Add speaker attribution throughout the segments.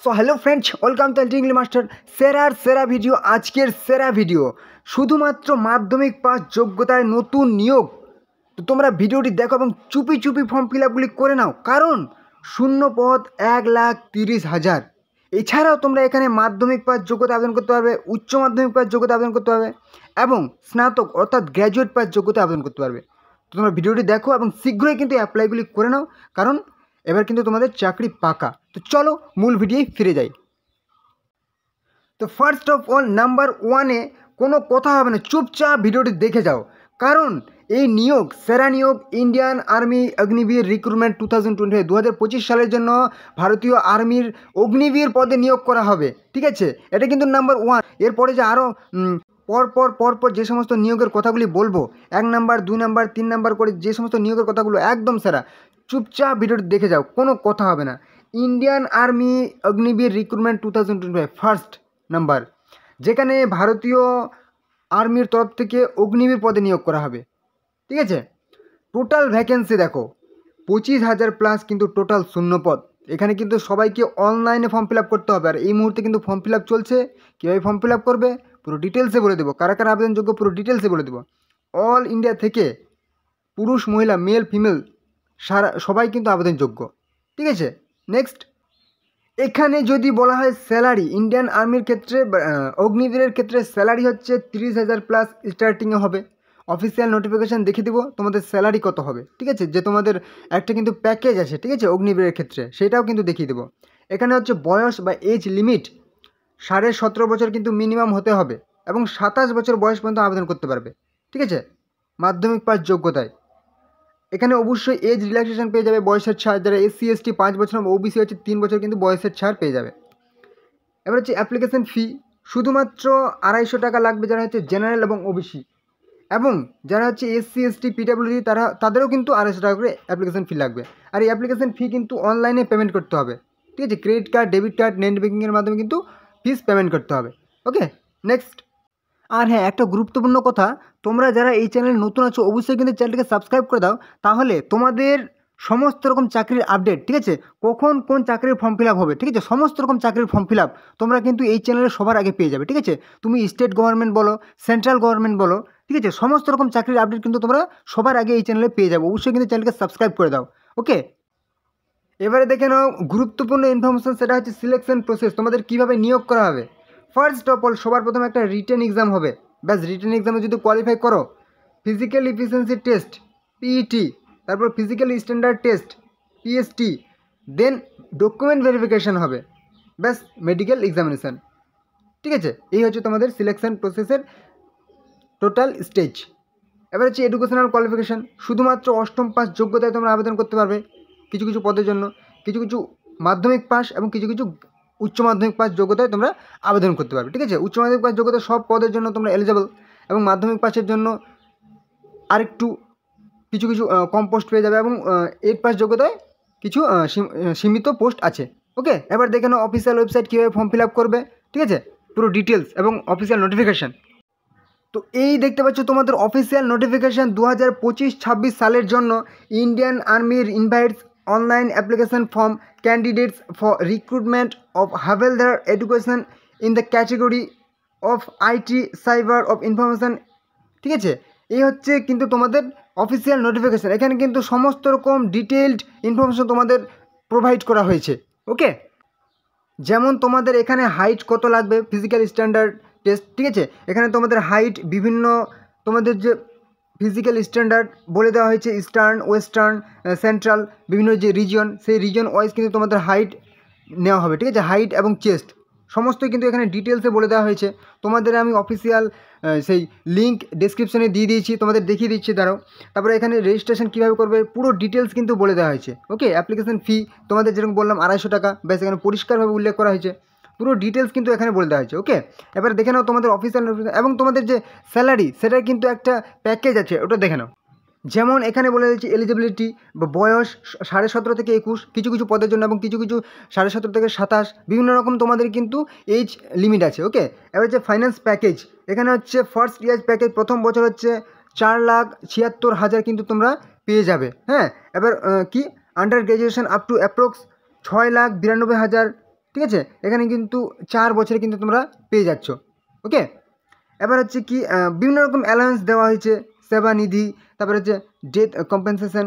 Speaker 1: So hello friends, welcome to English master. সেরা video, আজকের সেরা ভিডিও শুধুমাত্র মাধ্যমিক পাস যোগ্যতায় নতুন নিয়োগ। তো তোমরা ভিডিওটি দেখো এবং চুপি চুপি ফর্ম ফিল আপগুলি করে নাও, কারণ শূন্য পদ 1,30,000। এছাড়াও তোমরা এখানে মাধ্যমিক পাস যোগ্যতা আবেদন করতে পারবে, উচ্চ মাধ্যমিক পাস যোগ্যতা আবেদন করতে পারবে এবং স্নাতক অর্থাৎ গ্র্যাজুয়েট পাস যোগ্যতা আবেদন করতে পারবে। তো তোমরা ভিডিওটি দেখো এবং শীঘ্রই কিন্তু অ্যাপ্লাইগুলি করে নাও, কারণ এবার কিন্তু তোমাদের চাকরি পাকা। তো চলো মূল ভিডিওয় ফিরে যাই। তো ফার্স্ট অফ অল, নাম্বার ওয়ানে কোনো কথা হবে না, চুপচাপ ভিডিওটি দেখে যাও, কারণ এই নিয়োগ সেরা নিয়োগ ইন্ডিয়ান আর্মি অগ্নিবীর রিক্রুটমেন্ট 2025 সালের জন্য ভারতীয় আর্মির অগ্নিবীর পদে নিয়োগ করা হবে। ঠিক আছে, এটা কিন্তু নাম্বার ওয়ান। এরপরে যে আরও পরপর যে সমস্ত নিয়োগের কথাগুলি বলবো, 1 নাম্বার 2 নাম্বার 3 নাম্বার করে যে সমস্ত নিয়োগের কথাগুলো একদম সেরা, চুপচাপ ভিডিওটি দেখে যাও, কোনো কথা হবে না। Indian army Agniveer recruitment 2025 first number, যেখানে ভারতীয় আর্মির তরফ থেকে অগ্নিবীর পদে নিয়োগ করা হবে। ঠিক আছে, টোটাল ভ্যাকেন্সি দেখো 25,000 প্লাস, কিন্তু টোটাল শূন্য পদ। এখানে কিন্তু সবাইকে অনলাইনে ফর্ম ফিল আপ করতে হবে, আর এই মুহূর্তে কিন্তু ফর্ম ফিল আপ চলছে। কীভাবে ফর্ম ফিল আপ করবে পুরো ডিটেলসে বলে দেবো, কারা কারা আবেদনযোগ্য পুরো ডিটেলসে বলে দেবো। অল ইন্ডিয়া থেকে পুরুষ মহিলা মেল ফিমেল সবাই কিন্তু আবেদনযোগ্য। ঠিক আছে, নেক্সট, এখানে যদি বলা হয় স্যালারি, ইন্ডিয়ান আর্মির ক্ষেত্রে অগ্নিবীরের ক্ষেত্রে স্যালারি হচ্ছে 30,000 প্লাস স্টার্টিংয়ে হবে। অফিসিয়াল নোটিফিকেশান দেখে দিব তোমাদের স্যালারি কত হবে। ঠিক আছে, যে তোমাদের একটা কিন্তু প্যাকেজ আছে, ঠিক আছে, অগ্নিবীরের ক্ষেত্রে সেটাও কিন্তু দেখিয়ে দেবো। এখানে হচ্ছে বয়স বা এজ লিমিট 17.5 বছর কিন্তু মিনিমাম হতে হবে, এবং 27 বছর বয়স পর্যন্ত আবেদন করতে পারবে। ঠিক আছে, মাধ্যমিক পাস যোগ্যতায়। এখানে অবশ্যই এজ রিল্যাক্সেশন পেয়ে যাবে, বয়সের ছাড়। যারা SC ST 5 বছর, OBC হচ্ছে 3 বছর কিন্তু বয়সের ছাড় পেয়ে যাবে। এবার হচ্ছে অ্যাপ্লিকেশন ফি, শুধুমাত্র 250 টাকা লাগবে যারা হচ্ছে জেনারেল এবং OBC, এবং যারা হচ্ছে SC ST PWD তাদেরও কিন্তু 250 টাকা করে অ্যাপ্লিকেশন ফি লাগবে। আর এই অ্যাপ্লিকেশন ফি কিন্তু অনলাইনে পেমেন্ট করতে হবে। ঠিক আছে, credit card, debit card, net ব্যাঙ্কিংয়ের মাধ্যমে কিন্তু ফিস পেমেন্ট করতে হবে। ওকে, নেক্সট। আর হ্যাঁ, একটা গুরুত্বপূর্ণ কথা, তোমরা যারা এই চ্যানেলে নতুন আছো অবশ্যই কিন্তু চ্যানেলটিকে সাবস্ক্রাইব করে দাও, তাহলে তোমাদের সমস্ত রকম চাকরির আপডেট, ঠিক আছে, কখন কোন চাকরির ফর্ম ফিল আপ হবে, ঠিক আছে, সমস্ত রকম চাকরির ফর্ম ফিল আপ তোমরা কিন্তু এই চ্যানেলে সবার আগে পেয়ে যাবে। ঠিক আছে, তুমি স্টেট গভর্নমেন্ট বলো, সেন্ট্রাল গভর্নমেন্ট বলো, ঠিক আছে, সমস্ত রকম চাকরির আপডেট কিন্তু তোমরা সবার আগে এই চ্যানেলে পেয়ে যাবে। অবশ্যই কিন্তু চ্যানেলকে সাবস্ক্রাইব করে দাও। ওকে, এবারে দেখে নাও গুরুত্বপূর্ণ ইনফরমেশন, সেটা হচ্ছে সিলেকশন প্রসেস, তোমাদের কীভাবে নিয়োগ করা হবে। ফার্স্ট অফ অল, সবার প্রথমে একটা রিটেন এক্সাম হবে। ব্যাস, রিটেন এক্সামে যদি কোয়ালিফাই করো, ফিজিক্যাল এফিসিয়েন্সি টেস্ট PET, তারপর ফিজিক্যাল স্ট্যান্ডার্ড টেস্ট PST, দেন ডকুমেন্ট ভেরিফিকেশান হবে, ব্যাস মেডিকেল এক্সামিনেশান। ঠিক আছে, এই হচ্ছে তোমাদের সিলেকশন প্রসেসের টোটাল স্টেজ। এবার হচ্ছে এডুকেশনাল কোয়ালিফিকেশান, শুধুমাত্র 8ম পাস যোগ্যতায় তোমরা আবেদন করতে পারবে কিছু কিছু পদের জন্য, কিছু কিছু মাধ্যমিক পাস এবং কিছু কিছু উচ্চ মাধ্যমিক পাস যোগ্যতায় তোমরা আবেদন করতে পারবে। ঠিক আছে, উচ্চ মাধ্যমিক পাস যোগ্যতা সব পদের জন্য তোমরা এলিজেবল, এবং মাধ্যমিক পাসের জন্য আরেকটু কিছু কিছু কম পোস্ট পেয়ে যাবে, এবং 8 পাস যোগ্যতায় কিছু সীমিত পোস্ট আছে। ওকে, এবার দেখে নাও অফিসিয়াল ওয়েবসাইট কীভাবে ফর্ম ফিল আপ করবে। ঠিক আছে, পুরো ডিটেলস এবং অফিসিয়াল নোটিফিকেশান। তো এই দেখতে পাচ্ছ তোমাদের অফিসিয়াল নোটিফিকেশান 2025-26 সালের জন্য। ইন্ডিয়ান আর্মির invites online application form candidates for recruitment of havildar education in the category of IT cyber of information. ঠিক আছে, এই হচ্ছে কিন্তু তোমাদের অফিসিয়াল নোটিফিকেশান। এখানে কিন্তু সমস্ত রকম ডিটেলড ইনফরমেশান তোমাদের প্রোভাইড করা হয়েছে। ওকে, যেমন তোমাদের এখানে হাইট কত লাগবে, ফিজিক্যাল স্ট্যান্ডার্ড টেস্ট। ঠিক আছে, এখানে তোমাদের হাইট বিভিন্ন তোমাদের যে ফিজিক্যাল স্ট্যান্ডার্ড বলে দেওয়া হয়েছে, ইস্টার্ন, ওয়েস্টার্ন, সেন্ট্রাল, বিভিন্ন যে রিজন, সেই রিজন ওয়াইজ কিন্তু তোমাদের হাইট নেওয়া হবে। ঠিক আছে, হাইট এবং চেস্ট সমস্তই কিন্তু এখানে ডিটেলসে বলে দেওয়া হয়েছে। তোমাদের আমি অফিসিয়াল সেই লিঙ্ক ডেসক্রিপশনে দিয়ে দিয়েছি, তোমাদের দেখিয়ে দিচ্ছি, দাঁড়াও। তারপরে এখানে রেজিস্ট্রেশন কীভাবে করবে পুরো ডিটেলস কিন্তু বলে দেওয়া হয়েছে। ওকে, অ্যাপ্লিকেশন ফি তোমাদের যেরকম বললাম 250 টাকা, ব্যাস এখানে পরিষ্কারভাবে উল্লেখ করা হয়েছে, পুরো ডিটেলস কিন্তু এখানে বলে দেওয়া হয়েছে। ওকে, এবার দেখে নাও তোমাদের অফিসিয়াল এবং তোমাদের যে স্যালারি, সেটার কিন্তু একটা প্যাকেজ আছে, ওটা দেখে নাও। যেমন এখানে বলে দিয়েছি এলিজিবিলিটি বা বয়স 17.5 থেকে 21 কিছু কিছু পদের জন্য, এবং কিছু কিছু 17.5 থেকে 27, বিভিন্ন রকম তোমাদের কিন্তু এজ লিমিট আছে। ওকে, এবার হচ্ছে ফাইন্যান্স প্যাকেজ, এখানে হচ্ছে ফার্স্ট ইয়ার প্যাকেজ, প্রথম বছর হচ্ছে 4,76,000 কিন্তু তোমরা পেয়ে যাবে। হ্যাঁ, এবার কি under graduation up to approx 6,92,000 ঠিক আছে, এখানে কিন্তু 4 বছরে কিন্তু তোমরা পেয়ে যাচ্ছ। ওকে, এবার হচ্ছে কি বিভিন্ন রকম অ্যালাউন্স দেওয়া হয়েছে, সেবা নিধি, তারপরে হচ্ছে ডেথ কম্পেনসেশন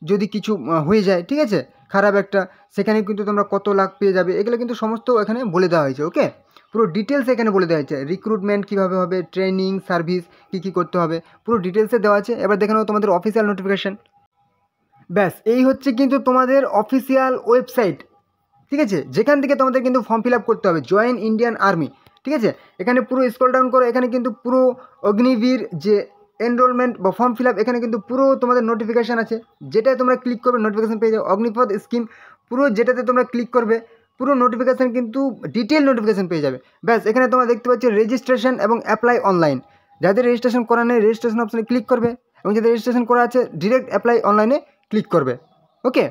Speaker 1: যদি কিছু হয়ে যায়, ঠিক আছে, খারাপ একটা, সেখানে কিন্তু তোমরা কত লাখ পেয়ে যাবে, এগুলো কিন্তু সমস্ত এখানে বলে দেওয়া হয়েছে। ওকে, পুরো ডিটেলস এখানে বলে দেওয়া হয়েছে, রিক্রুটমেন্ট কীভাবে হবে, ট্রেনিং সার্ভিস কী করতে হবে, পুরো ডিটেলসে দেওয়া আছে। এবার দেখে নাও তোমাদের অফিসিয়াল নোটিফিকেশান। ব্যাস, এই হচ্ছে কিন্তু তোমাদের অফিসিয়াল ওয়েবসাইট, ঠিক আছে, যেখান থেকে তোমাদের কিন্তু ফর্ম ফিল আপ করতে হবে, জয়েন ইন্ডিয়ান আর্মি। ঠিক আছে, এখানে পুরো স্ক্রল ডাউন করো, এখানে কিন্তু পুরো অগ্নিবীর যে এনরোলমেন্ট বা ফর্ম ফিল আপ, এখানে কিন্তু পুরো তোমাদের নোটিফিকেশান আছে, যেটায় তোমরা ক্লিক করবে নোটিফিকেশান পেয়ে যাও। অগ্নিপথ স্কিম, পুরো যেটাতে তোমরা ক্লিক করবে পুরো নোটিফিকেশান কিন্তু ডিটেল নোটিফিকেশান পেয়ে যাবে। ব্যাস, এখানে তোমরা দেখতে পাচ্ছ রেজিস্ট্রেশন এবং অ্যাপ্লাই অনলাইন। যাদের রেজিস্ট্রেশন করা নেই রেজিস্ট্রেশন অপশানে ক্লিক করবে, এবং যাদের রেজিস্ট্রেশন করা আছে ডিরেক্ট অ্যাপ্লাই অনলাইনে ক্লিক করবে। ওকে,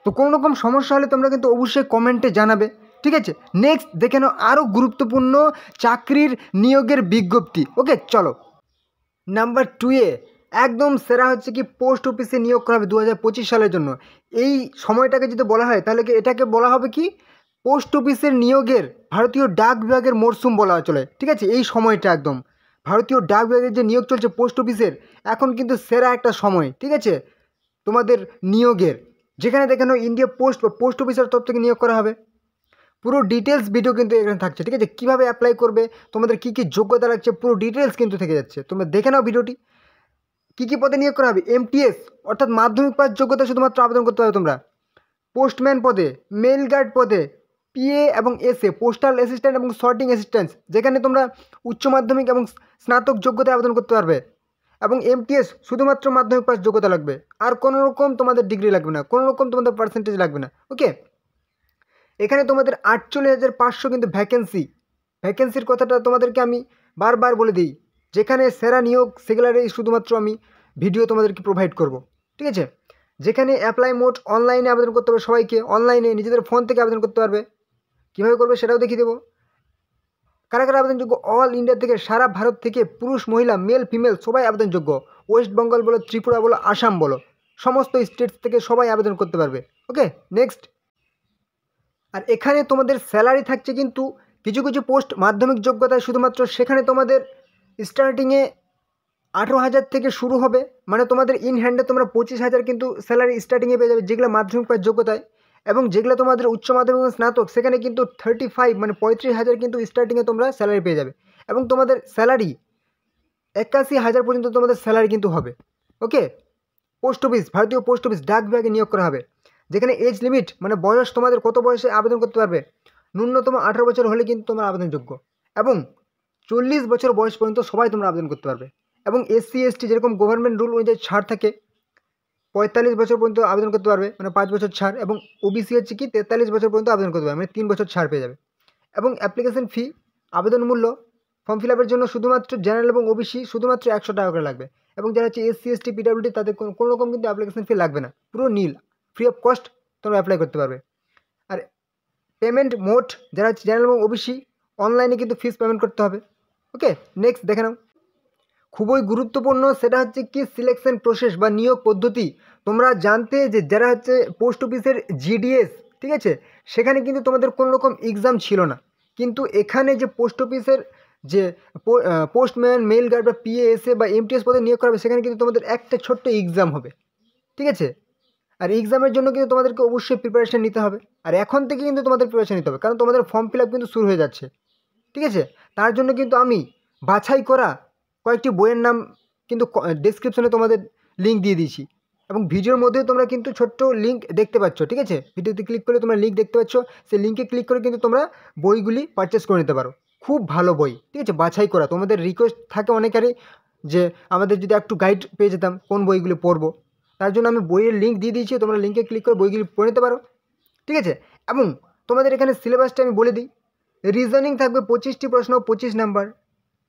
Speaker 1: তো কোনো রকম সমস্যা হলে তোমরা কিন্তু অবশ্যই কমেন্টে জানাবে। ঠিক আছে, নেক্সট দেখে নাও আরও গুরুত্বপূর্ণ চাকরির নিয়োগের বিজ্ঞপ্তি। ওকে, চলো নাম্বার 2-এ একদম সেরা হচ্ছে কি পোস্ট অফিসে নিয়োগ করা হবে 2025 সালের জন্য। এই সময়টাকে যদি বলা হয় তাহলে কি এটাকে বলা হবে কি পোস্ট অফিসের নিয়োগের ভারতীয় ডাক বিভাগের মরশুম বলা চলে। ঠিক আছে, এই সময়টা একদম ভারতীয় ডাক বিভাগের যে নিয়োগ চলছে পোস্ট অফিসের, এখন কিন্তু সেরা একটা সময়। ঠিক আছে, তোমাদের নিয়োগের, যেখানে দেখানো ইন্ডিয়া পোস্ট বা পোস্ট অফিসের তরফ থেকে নিয়োগ করা হবে। পুরো ডিটেলস ভিডিও কিন্তু এখানে থাকছে। ঠিক আছে, কীভাবে অ্যাপ্লাই করবে, তোমাদের কী কী যোগ্যতা লাগছে, পুরো ডিটেলস কিন্তু থেকে যাচ্ছে। তোমরা দেখে নাও ভিডিওটি। কী কী পদে নিয়োগ করা হবে, এমটিএস অর্থাৎ মাধ্যমিক পাস যোগ্যতা শুধুমাত্র আবেদন করতে হবে তোমরা। পোস্টম্যান পদে, মেল গার্ড পদে, পিএ এবং এসএ পোস্টাল অ্যাসিস্ট্যান্ট এবং সর্টিং অ্যাসিস্ট্যান্ট, যেখানে তোমরা উচ্চ মাধ্যমিক এবং স্নাতক যোগ্যতায় আবেদন করতে পারবে। এবং এমটিএস শুধুমাত্র মাধ্যমিক পাস যোগ্যতা লাগবে, আর কোনো রকম তোমাদের ডিগ্রি লাগবে না, কোনো রকম তোমাদের পার্সেন্টেজ লাগবে না। ওকে, এখানে তোমাদের 48,500 কিন্তু ভ্যাকেন্সির কথাটা তোমাদেরকে আমি বারবার বলে দিই, যেখানে সেরা নিয়োগ সেগুলারই শুধুমাত্র আমি ভিডিও তোমাদেরকে প্রোভাইড করব। ঠিক আছে, যেখানে অ্যাপ্লাই মোড অনলাইনে আবেদন করতে হবে, সবাইকে অনলাইনে নিজেদের ফোন থেকে আবেদন করতে পারবে। কীভাবে করবে সেটাও দেখিয়ে দেবো। কারা কারা আবেদনযোগ্য, অল ইন্ডিয়া থেকে, সারা ভারত থেকে, পুরুষ মহিলা মেল ফিমেল সবাই আবেদনযোগ্য। ওয়েস্ট বেঙ্গল বলো, ত্রিপুরা বলো, আসাম বলো, সমস্ত স্টেটস থেকে সবাই আবেদন করতে পারবে। ওকে, নেক্সট। আর এখানে তোমাদের স্যালারি থাকছে কিন্তু কিছু কিছু পোস্ট মাধ্যমিক যোগ্যতায় শুধুমাত্র, সেখানে তোমাদের স্টার্টিংয়ে 18,000 থেকে শুরু হবে, মানে তোমাদের ইন হ্যান্ডে তোমরা 25,000 কিন্তু স্যালারি স্টার্টিংয়ে পেয়ে যাবে, যেগুলো মাধ্যমিক পাস যোগ্যতায়। এবং যেগুলো তোমাদের উচ্চ মাধ্যমিক এবং স্নাতক, সেখানে কিন্তু 35 মানে 35,000 কিন্তু স্টার্টিংয়ে তোমরা স্যালারি পেয়ে যাবে। এবং তোমাদের স্যালারি 81,000 পর্যন্ত তোমাদের স্যালারি কিন্তু হবে। ওকে, পোস্ট অফিস, ভারতীয় পোস্ট অফিস ডাক বিভাগে নিয়োগ করা হবে, যেখানে এজ লিমিট মানে বয়স তোমাদের কত বয়সে আবেদন করতে পারবে, ন্যূনতম 18 বছর হলে কিন্তু তোমরা আবেদনযোগ্য, এবং 40 বছর বয়স পর্যন্ত সবাই তোমরা আবেদন করতে পারবে। এবং এসসি এসটি যেরকম গভর্নমেন্ট রুল অনুযায়ী ছাড় থাকে, 45 বছর পর্যন্ত আবেদন করতে পারবে, মানে 5 বছর ছাড়। এবং ওবিসি হচ্ছে কি 43 বছর পর্যন্ত আবেদন করতে পারবে, মানে 3 বছর ছাড় পেয়ে যাবে। এবং অ্যাপ্লিকেশন ফি, আবেদন মূল্য ফর্ম ফিল আপের জন্য শুধুমাত্র জেনারেল এবং ওবিসি শুধুমাত্র 100 টাকা করে লাগবে। এবং যারা হচ্ছে এসসি এসটি পিডব্লিউডি তাদের কোনো রকম কিন্তু অ্যাপ্লিকেশন ফি লাগবে না, পুরো নীল, ফ্রি অফ কস্ট তোমরা অ্যাপ্লাই করতে পারবে। আর পেমেন্ট মোড, যারা হচ্ছে জেনারেল এবং ওবিসি অনলাইনে কিন্তু ফিস পেমেন্ট করতে হবে। ওকে, নেক্সট দেখে নাও, খুবই গুরুত্বপূর্ণ, সেটা হচ্ছে কি সিলেকশন প্রসেস বা নিয়োগ পদ্ধতি। তোমরা জানতে যে যারা হচ্ছে পোস্ট অফিসের জিডিএস, ঠিক আছে, সেখানে কিন্তু তোমাদের কোনো রকম এক্সাম ছিল না, কিন্তু এখানে যে পোস্ট অফিসের যে পোস্টম্যান, মেল গার্ড বা পিএএসএ বা এমটিএস পদে নিয়োগ করা হবে, সেখানে কিন্তু তোমাদের একটা ছোট্ট এক্সাম হবে। ঠিক আছে, আর এক্সামের জন্য কিন্তু তোমাদেরকে অবশ্যই প্রিপারেশান নিতে হবে, আর এখন থেকে কিন্তু তোমাদের প্রিপারেশান নিতে হবে, কারণ তোমাদের ফর্ম ফিল আপ কিন্তু শুরু হয়ে যাচ্ছে। ঠিক আছে, তার জন্য কিন্তু আমি বাছাই করা কয়েকটি বইয়ের নাম কিন্তু ডেসক্রিপশনে তোমাদের লিঙ্ক দিয়ে দিয়েছি, এবং ভিডিওর মধ্যে তোমরা কিন্তু ছোট্ট লিঙ্ক দেখতে পাচ্ছ। ঠিক আছে, ভিডিওতে ক্লিক করলে তোমরা লিঙ্ক দেখতে পাচ্ছ, সেই লিঙ্কে ক্লিক করে কিন্তু তোমরা বইগুলি পারচেস করে নিতে পারো। খুব ভালো বই, ঠিক আছে, বাছাই করা। তোমাদের রিকোয়েস্ট থাকে অনেকেরই যে আমাদের যদি একটু গাইড পেয়ে যেতাম কোন বইগুলি পড়বো, তার জন্য আমি বইয়ের লিঙ্ক দিয়ে দিয়েছি, তোমরা লিঙ্কে ক্লিক করে বইগুলি পড়ে নিতে পারো। ঠিক আছে, এবং তোমাদের এখানে সিলেবাসটা আমি বলে দিই, রিজনিং থাকবে 25টি প্রশ্ন 25 নাম্বার।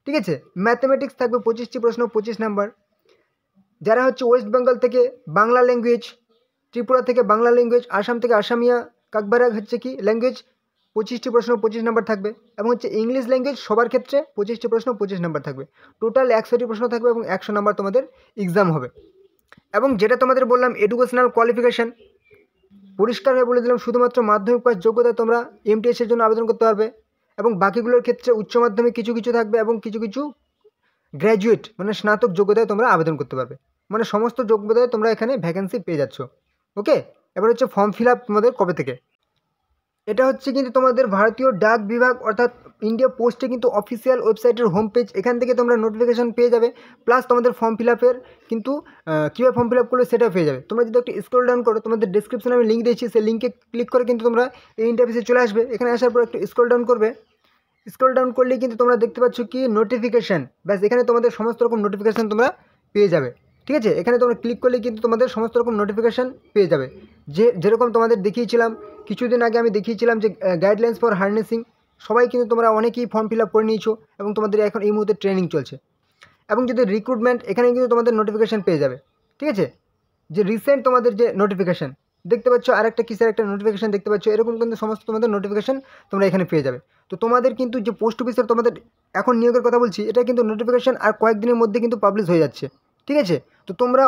Speaker 1: ঠিক আছে, ম্যাথমেটিক্স থাকবে 25টি প্রশ্ন 25 নাম্বার। যারা হচ্ছে ওয়েস্ট বেঙ্গল থেকে বাংলা ল্যাঙ্গুয়েজ, ত্রিপুরা থেকে বাংলা ল্যাঙ্গুয়েজ, আসাম থেকে আসামিয়া কাকবারা হচ্ছে কি ল্যাঙ্গুয়েজ, 25টি প্রশ্ন 25 নাম্বার থাকবে। এবং হচ্ছে ইংলিশ ল্যাঙ্গুয়েজ সবার ক্ষেত্রে 25টি প্রশ্ন 25 নাম্বার থাকবে। টোটাল 100টি প্রশ্ন থাকবে এবং 100 নাম্বার তোমাদের এক্সাম হবে। এবং যেটা তোমাদের বললাম এডুকেশনাল কোয়ালিফিকেশান, পরিষ্কারভাবে বলে দিলাম, শুধুমাত্র মাধ্যমিক পাস যোগ্যতায় তোমরা এমটিএসের জন্য আবেদন করতে পারবে, এবং বাকিগুলোর ক্ষেত্রে উচ্চ মাধ্যমিক কিছু কিছু থাকবে এবং কিছু কিছু গ্র্যাজুয়েট মানে স্নাতক যোগ্যতায় তোমরা আবেদন করতে পারবে। মানে সমস্ত যোগ্যতায় তোমরা এখানে ভ্যাকেন্সি পেয়ে যাচ্ছ। ওকে, এবার হচ্ছে ফর্ম ফিল আপ তোমাদের কবে থেকে। এটা হচ্ছে কিন্তু তোমাদের ভারতীয় ডাক বিভাগ অর্থাৎ ইন্ডিয়া পোস্টে কিন্তু অফিসিয়াল ওয়েবসাইটের হোম পেজ, এখান থেকে তোমরা নোটিফিকেশান পেয়ে যাবে, প্লাস তোমাদের ফর্ম ফিল আপের কিন্তু কীভাবে ফর্ম ফিল আপ করলে সেটাও পেয়ে যাবে। তোমরা যদি একটু স্ক্রল ডাউন করো, তোমাদের ডিসক্রিপশনে আমি লিঙ্ক দিয়েছি, সেই লিঙ্কে ক্লিক করে কিন্তু তোমরা এই ইন্টারভিউসে চলে আসবে। এখানে আসার পর একটু স্ক্রল ডাউন করবে, স্ক্রল ডাউন করলেই কিন্তু তোমরা দেখতে পাচ্ছ কি নোটিফিকেশান, ব্যাস এখানে তোমাদের সমস্ত রকম নোটিফিকেশান তোমরা পেয়ে যাবে। ঠিক আছে, এখানে তোমরা ক্লিক করলে কিন্তু তোমাদের সমস্ত রকম নোটিফিকেশান পেয়ে যাবে। যেরকম তোমাদের দেখিয়েছিলাম কিছুদিন আগে, আমি দেখিয়েছিলাম যে গাইডলাইন্স ফর হার্নেসিং, সবাই কিন্তু তোমরা অনেকেই ফর্ম ফিল আপ করে নিয়েছো এবং তোমাদের এখন এই মুহূর্তে ট্রেনিং চলছে। এবং যদি রিক্রুটমেন্ট, এখানে কিন্তু তোমাদের নোটিফিকেশান পেয়ে যাবে। ঠিক আছে, যে রিসেন্ট তোমাদের যে নোটিফিকেশান দেখতে পাচ্ছ, আরেকটা কিসের একটা নোটিফিকেশান দেখতে পাচ্ছ, এরকম কিন্তু সমস্ত তোমাদের নোটিফিকেশান তোমরা এখানে পেয়ে যাবে। তো তোমাদের কিন্তু যে পোস্ট অফিসের তোমাদের এখন নিয়োগের কথা বলছি, এটা কিন্তু নোটিফিকেশান আর কয়েকদিনের মধ্যে কিন্তু পাবলিশ হয়ে যাচ্ছে। ঠিক আছে, তো তোমরা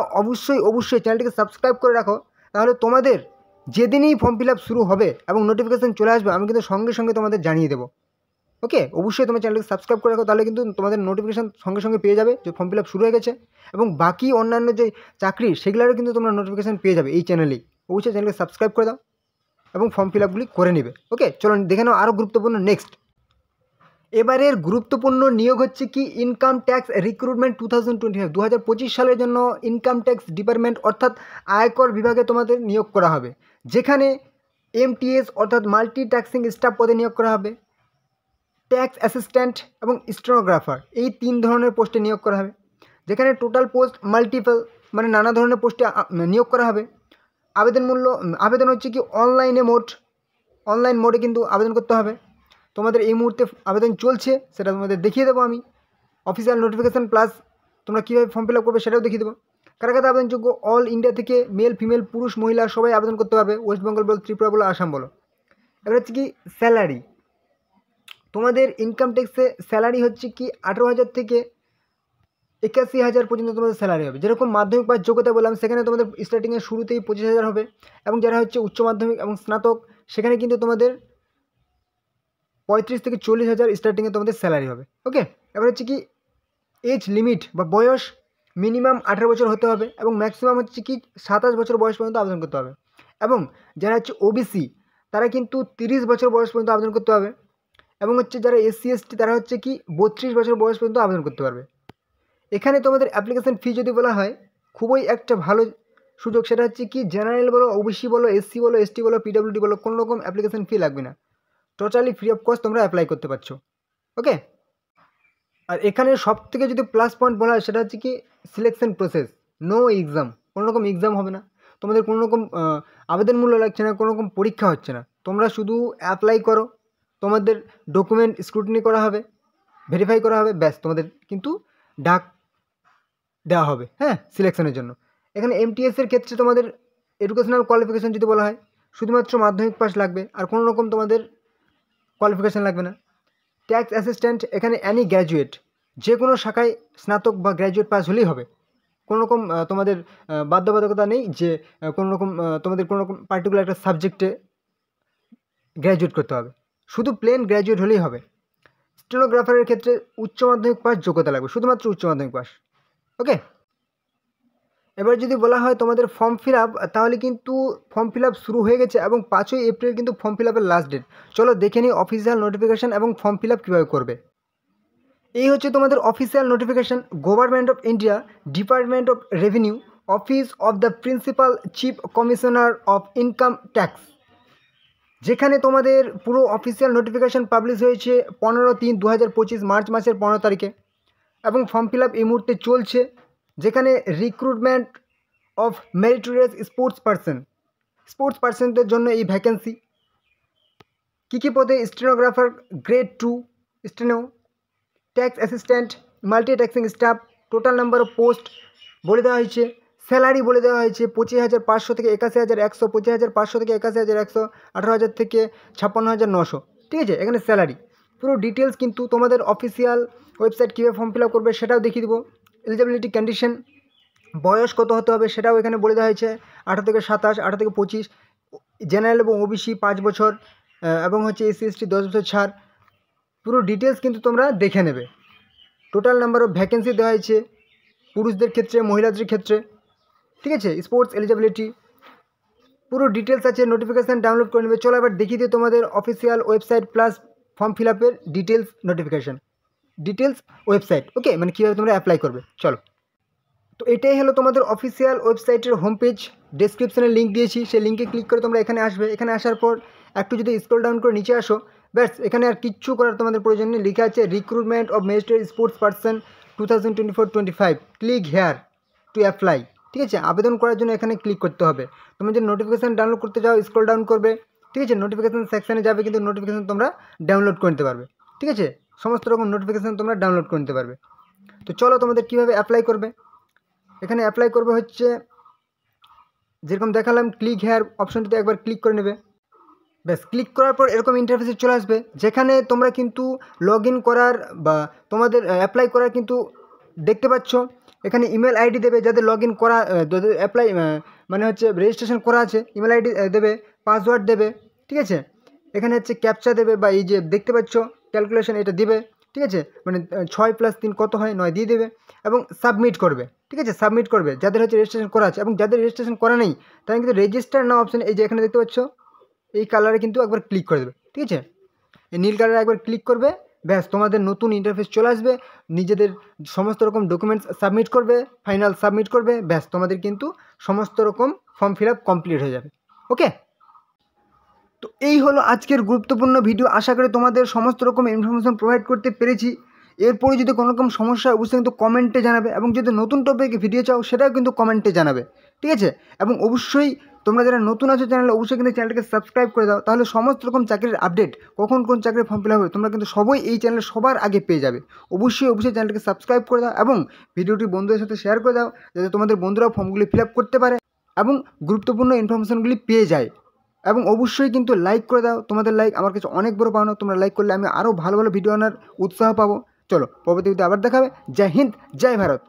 Speaker 1: অবশ্যই চ্যানেলটিকে সাবস্ক্রাইব করে রাখো, তাহলে তোমাদের যেদিনই ফর্ম ফিল আপ শুরু হবে এবং নোটিফিকেশান চলে আসবে, আমি কিন্তু সঙ্গে সঙ্গে তোমাদের জানিয়ে দেবো। ওকে, অবশ্যই তোমার চ্যানেলকে সাবস্ক্রাইব করে রাখো, তাহলে কিন্তু তোমাদের নোটিফিকেশান সঙ্গে সঙ্গে পেয়ে যাবে যে ফর্ম ফিল আপ শুরু হয়ে গেছে, এবং বাকি অন্যান্য যে চাকরি সেগুলোরও কিন্তু তোমরা নোটিফিকেশান পেয়ে যাবে এই চ্যানেলেই। অবশ্যই চ্যানেলকে সাবস্ক্রাইব করে দাও এবং ফর্ম ফিল আপগুলি করে নেবে। ওকে, চলো দেখে নাও আরও গুরুত্বপূর্ণ নেক্সট। এবারের গুরুত্বপূর্ণ নিয়োগ হচ্ছে কি ইনকাম ট্যাক্স রিক্রুটমেন্ট 2025, 2025 সালের জন্য ইনকাম ট্যাক্স ডিপার্টমেন্ট অর্থাৎ আয়কর বিভাগে তোমাদের নিয়োগ করা হবে, যেখানে এমটিএস অর্থাৎ মাল্টি ট্যাক্সিং স্টাফ পদে নিয়োগ করা হবে, ট্যাক্স অ্যাসিস্ট্যান্ট এবং স্টেনোগ্রাফার, এই 3 ধরনের পোস্টে নিয়োগ করা হবে, যেখানে টোটাল পোস্ট মাল্টিপল মানে নানা ধরনের পোস্টে নিয়োগ করা হবে। আবেদন হচ্ছে কি অনলাইন মোডে কিন্তু আবেদন করতে হবে। তোমাদের এই মুহূর্তে আবেদন চলছে, সেটা তোমাদের দেখিয়ে দেবো আমি, অফিসিয়াল নোটিফিকেশান প্লাস তোমরা কীভাবে ফর্ম ফিল আপ করবে সেটাও দেখিয়ে দেবো। কারা কারা আবেদনযোগ্য, অল ইন্ডিয়া থেকে মেল ফিমেল পুরুষ মহিলা সবাই আবেদন করতে পারবে, ওয়েস্ট বেঙ্গল বলো, ত্রিপুরা বলো, আসাম বলো। এবার হচ্ছে কি স্যালারি, তোমাদের ইনকাম ট্যাক্সে স্যালারি হচ্ছে কি 18,000 থেকে 81,000 পর্যন্ত তোমাদের স্যালারি হবে। যেরকম মাধ্যমিক পাস যোগ্যতা বললাম, সেখানে তোমাদের স্টার্টিংয়ের শুরুতেই 25,000 হবে, এবং যারা হচ্ছে উচ্চ মাধ্যমিক এবং স্নাতক, সেখানে কিন্তু তোমাদের 35 থেকে 40,000 স্টার্টিংয়ে তোমাদের স্যালারি হবে। ওকে, এবার হচ্ছে কি এজ লিমিট বা বয়স মিনিমাম 18 বছর হতে হবে, এবং ম্যাক্সিমাম হচ্ছে কি 27 বছর বয়স পর্যন্ত আবেদন করতে হবে, এবং যারা হচ্ছে ওবিসি তারা কিন্তু 30 বছর বয়স পর্যন্ত আবেদন করতে হবে, এবং হচ্ছে যারা এসসি এসটি তারা হচ্ছে কি 32 বছর বয়স পর্যন্ত আবেদন করতে পারবে। এখানে তোমাদের অ্যাপ্লিকেশন ফি যদি বলা হয়, খুবই একটা ভালো সুযোগ, সেটা হচ্ছে কি জেনারেল বলো, ওবিসি বলো, এসসি বলো, এসটি বলো, পিডব্লিউডি বলো, কোনো রকম অ্যাপ্লিকেশন ফি লাগবে না, টোটালি ফ্রি অফ কস্ট তোমরা অ্যাপ্লাই করতে পারছো। ওকে, আর এখানে সব থেকে যদি প্লাস পয়েন্ট বলা হয়, সেটা হচ্ছে কি সিলেকশন প্রসেস, নো এক্সাম, কোনো রকম এক্সাম হবে না, তোমাদের কোনো রকম আবেদন মূল্য লাগছে না, কোনো রকম পরীক্ষা হচ্ছে না, তোমরা শুধু অ্যাপ্লাই করো, তোমাদের ডকুমেন্ট স্ক্রুটিনি করা হবে, ভেরিফাই করা হবে, ব্যাস তোমাদের কিন্তু ডাক দেওয়া হবে হ্যাঁ সিলেকশনের জন্য। এখানে এমটিএসের ক্ষেত্রে তোমাদের এডুকেশনাল কোয়ালিফিকেশান যদি বলা হয়, শুধুমাত্র মাধ্যমিক পাস লাগবে, আর কোনো রকম তোমাদের কোয়ালিফিকেশান লাগবে না। ট্যাক্স অ্যাসিস্ট্যান্ট, এখানে অ্যানি গ্র্যাজুয়েট, যে কোনো শাখায় স্নাতক বা গ্র্যাজুয়েট পাস হলেই হবে, কোনো রকম তোমাদের বাধ্যবাধকতা নেই যে কোনো রকম তোমাদের কোনো রকম পার্টিকুলার একটা সাবজেক্টে গ্র্যাজুয়েট করতে হবে, শুধু প্লেন গ্র্যাজুয়েট হলেই হবে। স্টেনোগ্রাফারের ক্ষেত্রে উচ্চ মাধ্যমিক পাস যোগ্যতা লাগবে, শুধুমাত্র উচ্চ মাধ্যমিক পাস। ওকে, এবার যদি বলা হয় তোমাদের ফর্ম ফিল আপ, তাহলে কিন্তু ফর্ম ফিল আপ শুরু হয়ে গেছে, এবং 5ই এপ্রিল কিন্তু ফর্ম ফিল আপের লাস্ট ডেট। চলো দেখে নিই অফিসিয়াল নোটিফিকেশান এবং ফর্ম ফিল আপ কীভাবে করবে। এই হচ্ছে তোমাদের official notification, government of India, department of revenue, office of the principal chief commissioner of income tax, যেখানে তোমাদের পুরো অফিসিয়াল নোটিফিকেশান পাবলিশ হয়েছে 15/3/2025 মার্চ মাসের 15 তারিখে, এবং ফর্ম ফিল আপ এই মুহূর্তে চলছে, যেখানে রিক্রুটমেন্ট অফ মেরিটোরিয়াস স্পোর্টস পার্সনদের জন্য এই ভ্যাকেন্সি। কী কী পদে, stenographer grade 2 steno, tax assistant, multi taxing staff, total number of post বলে দেওয়া হয়েছে, স্যালারি বলে দেওয়া হয়েছে 25,500 থেকে 81,100, 25,500 থেকে 81,100, 18,000 থেকে 56,900। ঠিক আছে, এখানে স্যালারি পুরো ডিটেলস কিন্তু তোমাদের অফিসিয়াল ওয়েবসাইট কীভাবে ফর্ম ফিল আপ করবে সেটাও দেখিয়ে দেবো। এলিজিবিলিটি কন্ডিশন, বয়স কত হতে হবে সেটাও এখানে বলে দেওয়া হয়েছে, 18 থেকে 27, 18 থেকে 25, জেনারেল এবং ওবিসি 5 বছর এবং হচ্ছে এসসি এসটি 10 বছর ছাড়। পুরো ডিটেলস কিন্তু তোমরা দেখে নেবে। টোটাল নাম্বার অফ ভ্যাকেন্সি দেওয়া হয়েছে পুরুষদের ক্ষেত্রে, মহিলাদের ক্ষেত্রে, ঠিক আছে। স্পোর্টস এলিজিবিলিটি পুরো ডিটেলস আছে, নোটিফিকেশান ডাউনলোড করে নেবে। চলো এবার দেখিয়ে দিই তোমাদের official website plus form fill আপের ডিটেলস নোটিফিকেশান, ডিটেলস ওয়েবসাইট, ওকে, মানে কীভাবে তোমরা অ্যাপ্লাই করবে। চলো, তো এটাই হলো তোমাদের অফিসিয়াল ওয়েবসাইটের হোম পেজ। ডেসক্রিপশানে লিঙ্ক দিয়েছি, সেই লিঙ্কে ক্লিক করে তোমরা এখানে আসবে। এখানে আসার পর একটু যদি স্ক্রল ডাউন করে নিচে আসো, ব্যাস এখানে আর কিচ্ছু করার তোমাদের প্রয়োজন নেই। লেখা আছে recruitment of magistrate sports person 2024-25, click here to apply, ঠিক আছে। আবেদন করার জন্য এখানে ক্লিক করতে হবে। তুমি যদি নোটিফিকেশান ডাউনলোড করতে যাও, স্ক্রল ডাউন করবে, ঠিক আছে। নোটিফিকেশান সেকশানে যাবে, কিন্তু নোটিফিকেশান তোমরা ডাউনলোড করে নিতে পারবে, ঠিক আছে। সমস্ত রকম নোটিফিকেশান তোমরা ডাউনলোড করে নিতে পারবে। তো চলো তোমাদের কীভাবে অ্যাপ্লাই করবে। এখানে অ্যাপ্লাই করবে হচ্ছে যেরকম দেখালাম, ক্লিক হেয়ার অপশনটিতে একবার ক্লিক করে নেবে। ব্যাস ক্লিক করার পর এরকম ইন্টারফেসে চলে আসবে, যেখানে তোমরা কিন্তু লগ ইন করার বা তোমাদের অ্যাপ্লাই করার কিন্তু দেখতে পাচ্ছ এখানে ইমেল আইডি দেবে, যাদের লগ ইন করা, যাদের অ্যাপ্লাই মানে হচ্ছে রেজিস্ট্রেশন করা আছে, ইমেল আইডি দেবে, পাসওয়ার্ড দেবে, ঠিক আছে। এখানে হচ্ছে ক্যাপচা দেবে, বা এই যে দেখতে পাচ্ছ ক্যালকুলেশন, এটা দিবে, ঠিক আছে। মানে 6 + 3 কত হয়, 9 দিয়ে দেবে এবং সাবমিট করবে, ঠিক আছে। সাবমিট করবে যাদের হচ্ছে রেজিস্ট্রেশন করা আছে, এবং যাদের রেজিস্ট্রেশন করা নেই তারা কিন্তু রেজিস্টার নাও অপশন, এই যে এখানে দেখতে পাচ্ছ এই কালারে কিন্তু একবার ক্লিক করে দেবে, ঠিক আছে। এই নীল কালারে একবার ক্লিক করবে, ব্যাস তোমাদের নতুন ইন্টারফেস চলে আসবে। নিজেদের সমস্ত রকম ডকুমেন্টস সাবমিট করবে, ফাইনাল সাবমিট করবে, ব্যাস তোমাদের কিন্তু সমস্ত রকম ফর্ম ফিল আপ কমপ্লিট হয়ে যাবে, ওকে। তো এই হলো আজকের গুরুত্বপূর্ণ ভিডিও। আশা করি তোমাদের সমস্ত রকম ইনফরমেশন প্রোভাইড করতে পেরেছি। এরপরে যদি কোনো রকম সমস্যা হয় অবশ্যই কিন্তু কমেন্টে জানাবে, এবং যদি নতুন টপিকে ভিডিও চাও সেটাও কিন্তু কমেন্টে জানাবে, ঠিক আছে। এবং অবশ্যই তোমরা যারা নতুন আছো চ্যানেলে, অবশ্যই কিন্তু চ্যানেলটাকে সাবস্ক্রাইব করে দাও, তাহলে সমস্ত রকম চাকরির আপডেট, কখন কোন চাকরির ফর্ম ফিল হবে, তোমরা কিন্তু সবাই এই চ্যানেলে সবার আগে পেয়ে যাবে। অবশ্যই চ্যানেলটাকে সাবস্ক্রাইব করে দাও, এবং ভিডিওটি বন্ধুদের সাথে শেয়ার করে দাও, যাতে তোমাদের বন্ধুরাও ফর্মগুলি ফিল আপ করতে পারে এবং গুরুত্বপূর্ণ ইনফরমেশনগুলি পেয়ে যায়। এবং অবশ্যই কিন্তু লাইক করে দাও, তোমাদের লাইক আমার কাছে অনেক বড় পাওনা। তোমরা লাইক করলে আমি আরও ভালো ভালো ভিডিও আনার উৎসাহ পাবো। চলো পরবর্তী ভিডিও আবার দেখাবে। জয় হিন্দ, জয় ভারত।